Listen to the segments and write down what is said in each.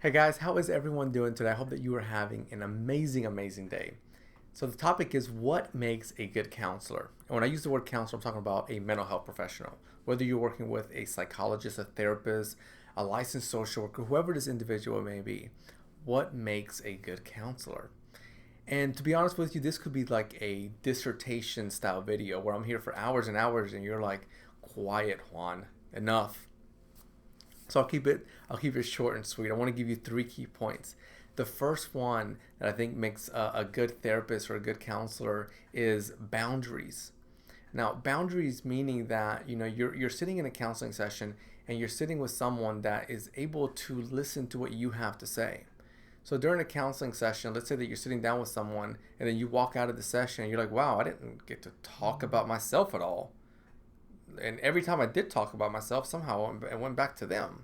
Hey guys, how is everyone doing today? I hope that you are having an amazing day. So the topic is what makes a good counselor. And when I use the word counselor, I'm talking about a mental health professional. Whether you're working with a psychologist, a therapist, a licensed social worker, whoever this individual may be, what makes a good counselor? And to be honest with you, this could be like a dissertation style video where I'm here for hours and hours and you're like, quiet, Juan, enough. So I'll keep it short and sweet. I want to give you three key points. The first one that I think makes a good therapist or a good counselor is boundaries. Now, boundaries meaning that you're sitting in a counseling session and you're sitting with someone that is able to listen to what you have to say. So during a counseling session, let's say that you're sitting down with someone and then you walk out of the session and you're like, wow, I didn't get to talk about myself at all. And every time I did talk about myself, somehow it went back to them.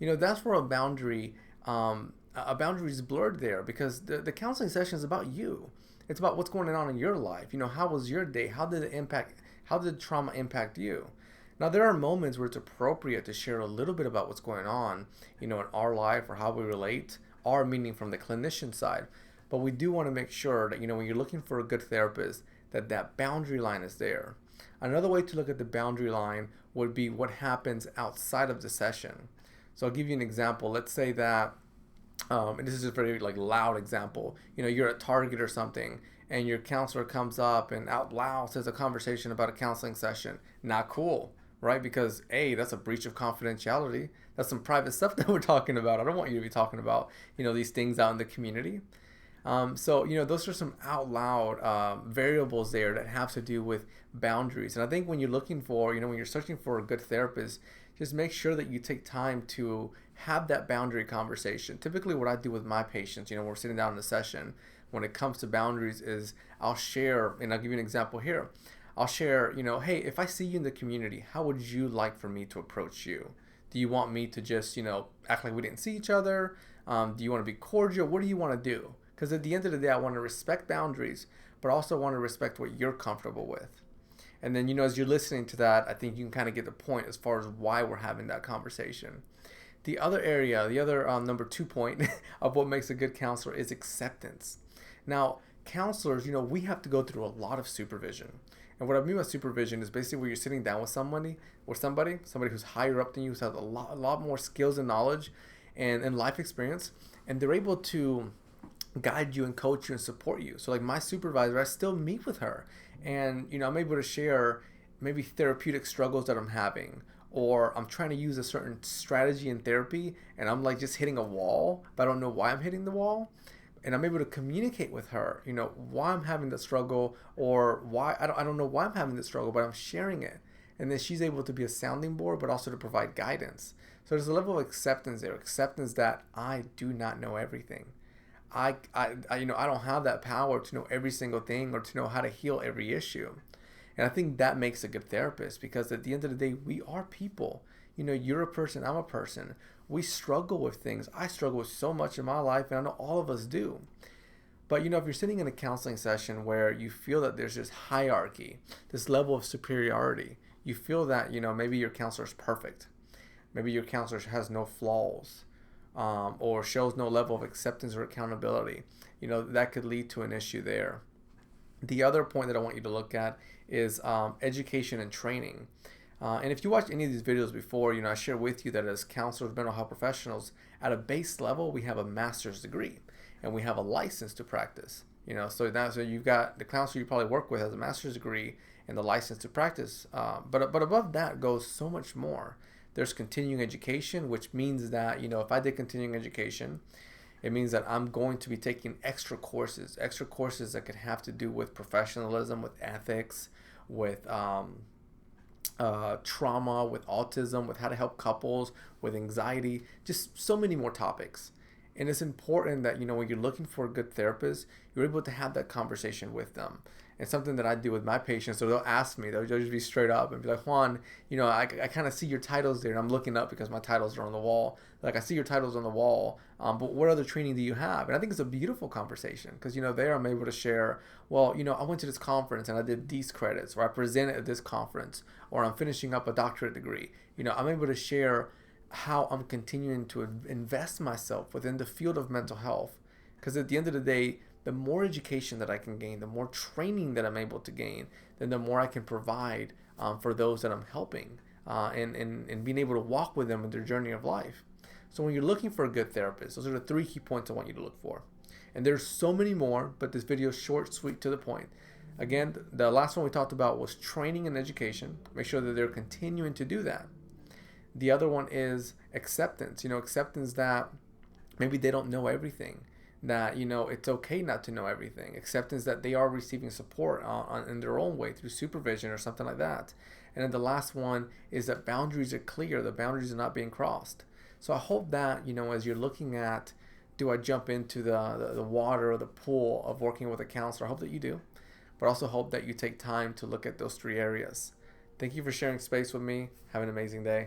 That's where a boundary is blurred there because the counseling session is about you. It's about what's going on in your life. How was your day? How did trauma impact you? Now there are moments where it's appropriate to share a little bit about what's going on, in our life or how we relate, our meaning from the clinician side. But we do want to make sure that, when you're looking for a good therapist, that boundary line is there. Another way to look at the boundary line would be what happens outside of the session. So I'll give you an example. Let's say that, and this is a very like loud example. You're at Target or something, and your counselor comes up and out loud says a conversation about a counseling session. Not cool, right? Because that's a breach of confidentiality. That's some private stuff that we're talking about. I don't want you to be talking about these things out in the community. So those are some out loud variables there that have to do with boundaries. And I think when you're looking for, when you're searching for a good therapist, just make sure that you take time to have that boundary conversation. Typically, what I do with my patients, we're sitting down in a session, when it comes to boundaries, is I'll share, and I'll give you an example here. I'll share, hey, if I see you in the community, how would you like for me to approach you? Do you want me to just, act like we didn't see each other? Do you want to be cordial? What do you want to do? Because at the end of the day, I want to respect boundaries, but also want to respect what you're comfortable with. And then, as you're listening to that, I think you can kind of get the point as far as why we're having that conversation. The other number 2 point of what makes a good counselor is acceptance. Now, counselors, we have to go through a lot of supervision. And what I mean by supervision is basically where you're sitting down with somebody who's higher up than you, who has a lot more skills and knowledge and life experience, and they're able to guide you and coach you and support you. So like my supervisor, I still meet with her and I'm able to share maybe therapeutic struggles that I'm having, or I'm trying to use a certain strategy in therapy and I'm like just hitting a wall, but I don't know why I'm hitting the wall. And I'm able to communicate with her, why I'm having the struggle, or why I don't know why I'm having the struggle, but I'm sharing it. And then she's able to be a sounding board, but also to provide guidance. So there's a level of acceptance there, acceptance that I do not know everything. I don't have that power to know every single thing or to know how to heal every issue. And I think that makes a good therapist because at the end of the day, we are people. You're a person, I'm a person. We struggle with things. I struggle with so much in my life, and I know all of us do. But if you're sitting in a counseling session where you feel that there's this hierarchy, this level of superiority, you feel that, maybe your counselor is perfect. Maybe your counselor has no flaws, or shows no level of acceptance or accountability. That could lead to an issue there. The other point that I want you to look at is education and training. And if you watched any of these videos before, I share with you that as counselors, mental health professionals, at a base level, we have a master's degree and we have a license to practice. So you've got the counselor you probably work with has a master's degree and the license to practice. But above that goes so much more. There's continuing education, which means that, if I did continuing education, it means that I'm going to be taking extra courses that could have to do with professionalism, with ethics, with trauma, with autism, with how to help couples, with anxiety, just so many more topics. And it's important that, when you're looking for a good therapist, you're able to have that conversation with them. And something that I do with my patients, so they'll ask me, they'll just be straight up and be like, Juan, I kind of see your titles there, and I'm looking up because my titles are on the wall. Like, I see your titles on the wall, but what other training do you have? And I think it's a beautiful conversation because, there I'm able to share, well, I went to this conference and I did these credits, or I presented at this conference, or I'm finishing up a doctorate degree. I'm able to share how I'm continuing to invest myself within the field of mental health. Because at the end of the day, the more education that I can gain, the more training that I'm able to gain, then the more I can provide for those that I'm helping, and being able to walk with them in their journey of life. So when you're looking for a good therapist, those are the 3 key points I want you to look for. And there's so many more, but this video is short, sweet, to the point. Again, the last one we talked about was training and education. Make sure that they're continuing to do that. The other one is acceptance. Acceptance that maybe they don't know everything. That it's okay not to know everything. Acceptance that they are receiving support in their own way through supervision or something like that. And then the last one is that boundaries are clear. The boundaries are not being crossed. So I hope that as you're looking at, do I jump into the water or the pool of working with a counselor? I hope that you do, but also hope that you take time to look at those 3 areas. Thank you for sharing space with me. Have an amazing day.